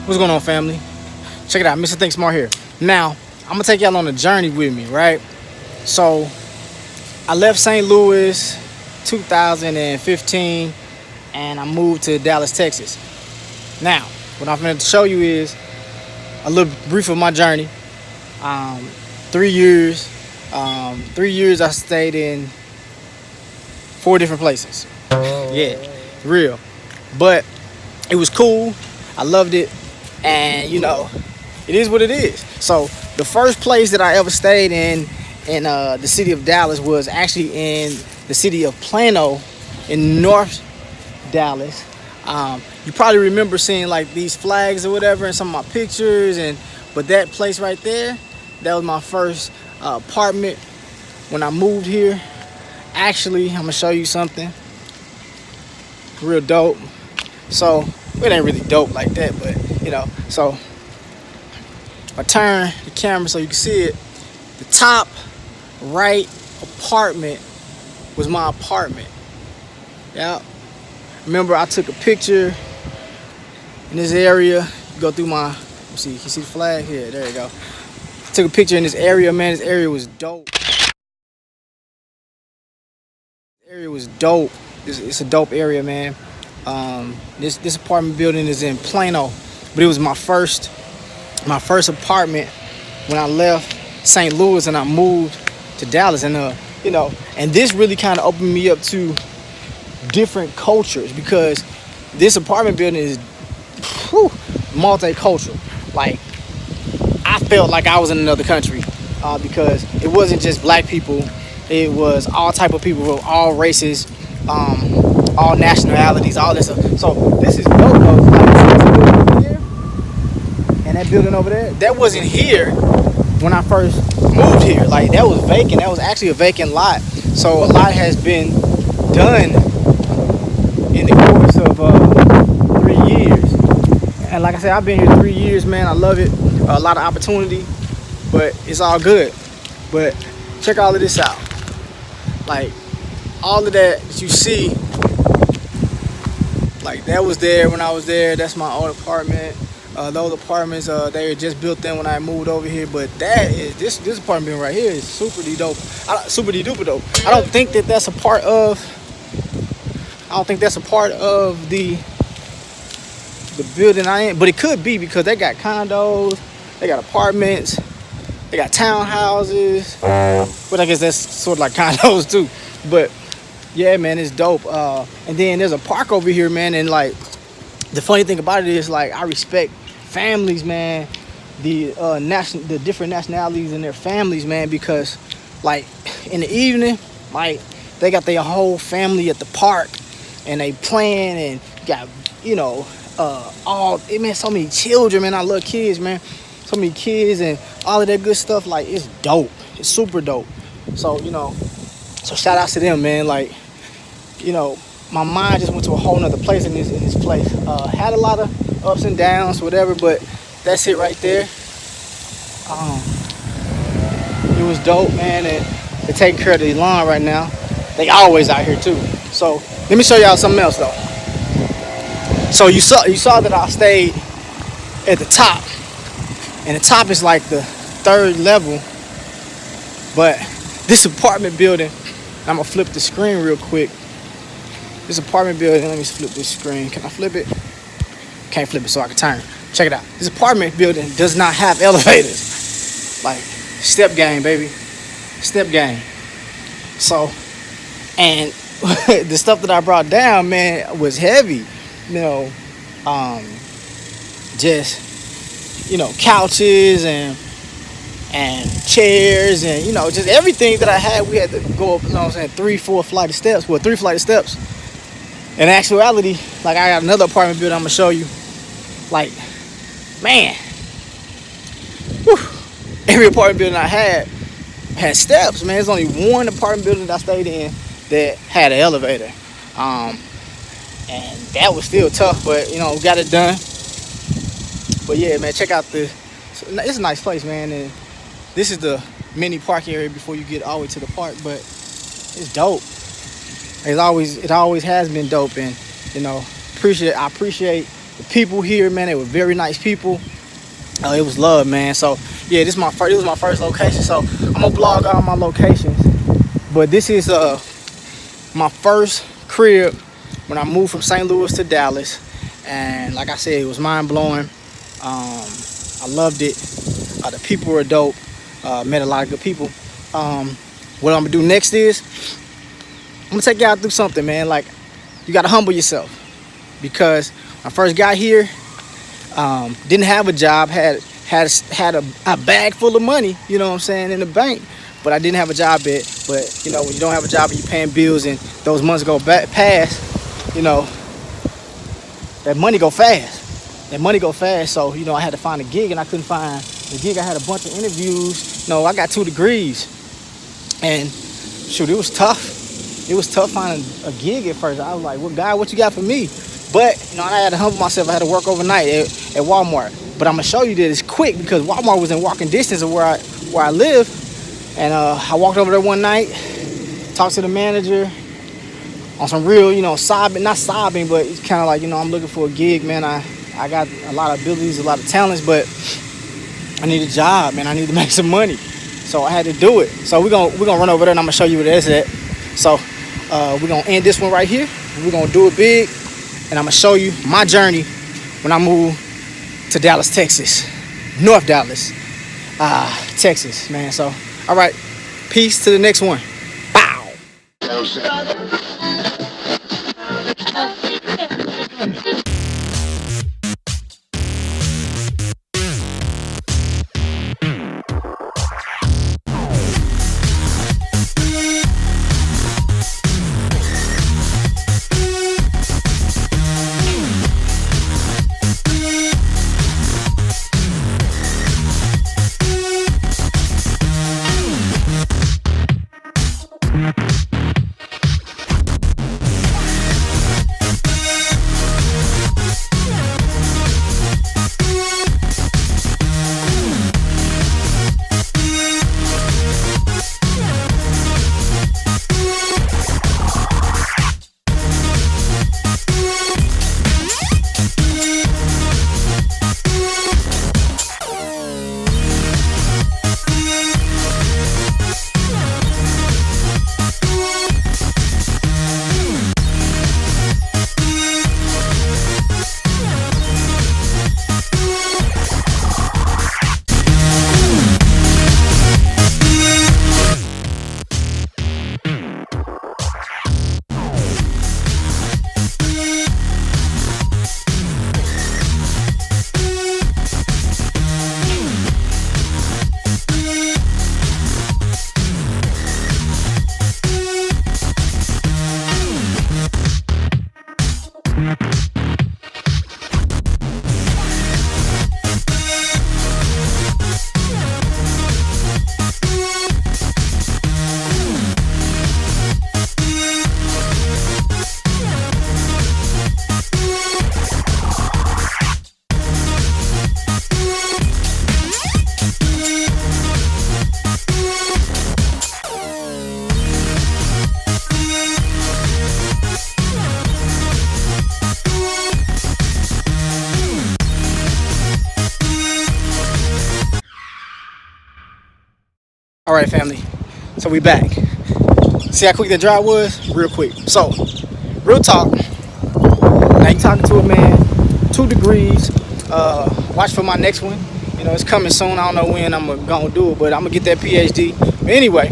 What's going on, family? Check it out, Mr.ThinkSmart here. Now, I'm gonna take y'all on a journey with me, right? So, I left St. Louis 2015 and I moved to Dallas, Texas. Now, what I'm going to show you is a little brief of my journey. 3 years. 3 years I stayed in 4 different places. Yeah, real. But it was cool. I loved it. And it is what it is. So the first place that I ever stayed in the city of Dallas was actually in the city of Plano in North Dallas. You probably remember seeing like these flags or whatever in some of my pictures, but that place right there, that was my first apartment when I moved here. Actually, I'm gonna show you something real dope. So it ain't really dope like that, but so if I turn the camera so you can see it, the top right apartment was my apartment. Yeah. Remember, I took a picture in this area. Go through my, let's see, you can see the flag here. There you go. Took a picture in this area, man. This area was dope. It's a dope area, man. This apartment building is in Plano, but it was my first apartment when I left St. Louis and I moved to Dallas, and and this really kind of opened me up to different cultures, because this apartment building is multicultural. Like, I felt like I was in another country, because it wasn't just black people, it was all type of people, all races, all nationalities, all this stuff. So this is dope though. Like, and that building over there, that wasn't here when I first moved here. Like, that was vacant. That was actually a vacant lot. So a lot has been done in the course of 3 years. And like I said, I've been here 3 years, man. I love it. A lot of opportunity, but it's all good. But check all of this out. Like, all of that you see, like, that was there when I was there. That's my old apartment. Those apartments, they were just built in when I moved over here. But that is this apartment right here is super dope. Super duper dope. I don't think that's a part of. I don't think that's a part of the building I am, but it could be, because they got condos, they got apartments, they got townhouses. But I guess that's sort of like condos too. But yeah, man, it's dope. And then there's a park over here, man. And like, the funny thing about it is, like, I respect families, man. The different nationalities and their families, man, because like in the evening, like, they got their whole family at the park and they playing, and got so many children, man. I love kids, man. So many kids and all of that good stuff. Like, it's dope. It's super dope. So so shout outs to them, man. Like, my mind just went to a whole nother place in this place. Had a lot of ups and downs, whatever, but that's it right there. It was dope, man, and they're taking care of the lawn right now. They always out here too. So let me show y'all something else though. So you saw that I stayed at the top, and the top is like the third level. But this apartment building, I'm gonna flip the screen real quick. This apartment building, let me flip this screen. Can I flip it? Can't flip it, so I can turn. Check it out. This apartment building does not have elevators. Like, step game, baby. Step game. So, and the stuff that I brought down, man, was heavy. Just couches and chairs, and just everything that I had. We had to go up, 3-4 flight of steps. Well, 3 flight of steps. In actuality, like, I got another apartment building I'm gonna show you. Like, man, whew, every apartment building I had steps, man. There's only one apartment building that I stayed in that had an elevator. And that was still tough, but got it done. But yeah, man, check out it's a nice place, man. And this is the mini park area before you get all the way to the park, but it's dope. It always has been dope, and I appreciate The people here, man, they were very nice people. It was love, man. So yeah, this was my first location. So I'm gonna blog all my locations, but this is my first crib when I moved from St. Louis to Dallas, and like I said, it was mind blowing. I loved it. The people were dope. Met a lot of good people. What I'm gonna do next is I'm gonna take y'all through something, man. Like, you gotta humble yourself, because when I first got here, didn't have a job, had a bag full of money, you know what I'm saying, in the bank, but I didn't have a job yet. But you know, when you don't have a job and you're paying bills and those months go past, you know, that money go fast. So, you know, I had to find a gig, and I couldn't find the gig. I had a bunch of interviews. No, I got 2 degrees, and shoot, it was tough. It was tough finding a gig at first. I was like, well, God, what you got for me? But, you know, I had to humble myself. I had to work overnight at Walmart. But I'm gonna show you that it's quick, because Walmart was in walking distance of where I live. And I walked over there one night, talked to the manager on some real, you know, not sobbing, but it's kind of like, you know, I'm looking for a gig, man. I got a lot of abilities, a lot of talents, but I need a job, man. I need to make some money. So I had to do it. So we're gonna run over there, and I'm gonna show you where that's at. So we're gonna end this one right here. We're gonna do it big, and I'm gonna show you my journey when I moved to Dallas, Texas. North Dallas, Texas, man. So, all right, peace to the next one. Bow. All right, family. So we back. See how quick the drive was? Real quick. So, real talk. Now you talking to a man, 2 degrees. Watch for my next one. You know, it's coming soon. I don't know when I'm gonna do it, but I'm gonna get that PhD. But anyway,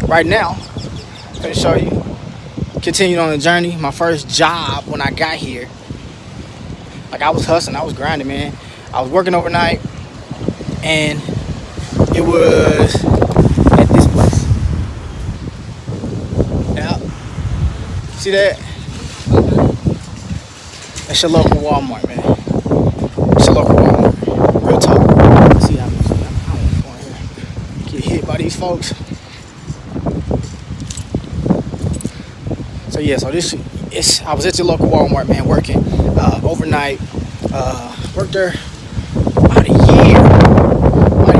right now, I'm gonna show you. Continued on the journey. My first job when I got here. Like, I was hustling, I was grinding, man. I was working overnight, and it was at this place. Yeah. See that? That's your local Walmart, man. It's your local Walmart. Real talk. Let's see how much I'm going here. Get hit by these folks. So yeah, so I was at your local Walmart, man, working overnight. Worked there about a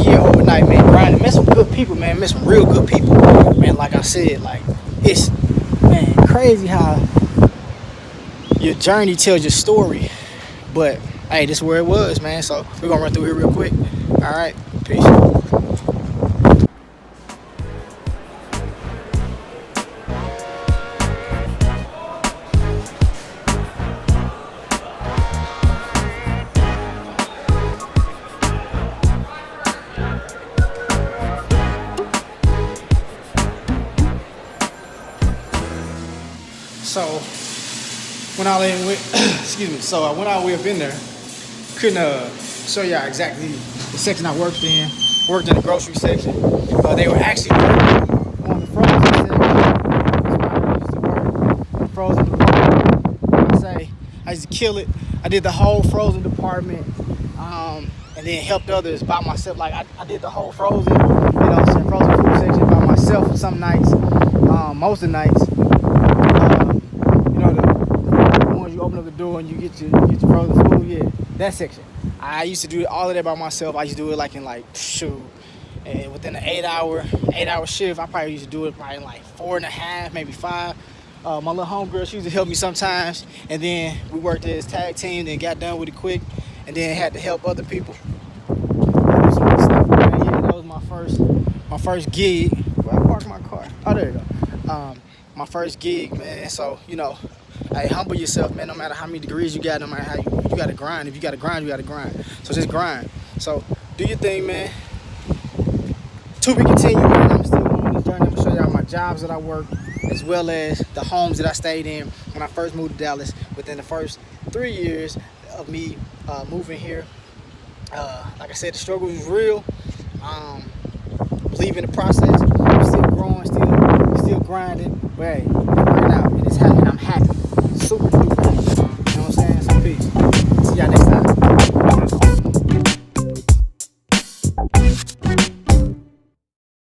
year overnight, man, grinding. Met some good people, man. Met some real good people, man. Like I said, like, it's, man, crazy how your journey tells your story. But hey, this is where it was, man. So we're gonna run through here real quick. All right, peace. So when I went, excuse me. So I went all the way up in there. Couldn't show y'all exactly the section I worked in. Worked in the grocery section. They were actually working on the frozen section. That's where I used to work. The frozen department. I used to kill it. I did the whole frozen department, and then helped others by myself. Like I did the whole frozen, frozen food section by myself some nights. Most of the nights. The ones you open up the door and you get your frozen food. Yeah, that section. I used to do all of that by myself. I used to do it and within an 8-hour shift. I probably used to do it probably in like 4.5, maybe 5. My little homegirl, she used to help me sometimes, and then we worked as tag team, then got done with it quick, and then had to help other people. That was my first gig. Where I parked my car? Oh, there you go. My first gig, man. So hey, humble yourself, man. No matter how many degrees you got, no matter how you got to grind. If you got to grind, you got to grind. So just grind. So do your thing, man. To be continued, man. I'm still on this journey. I'm gonna show y'all my jobs that I worked, as well as the homes that I stayed in when I first moved to Dallas. Within the first 3 years of me moving here, like I said, the struggle was real. Believe in the process. I'm still growing, still grinding.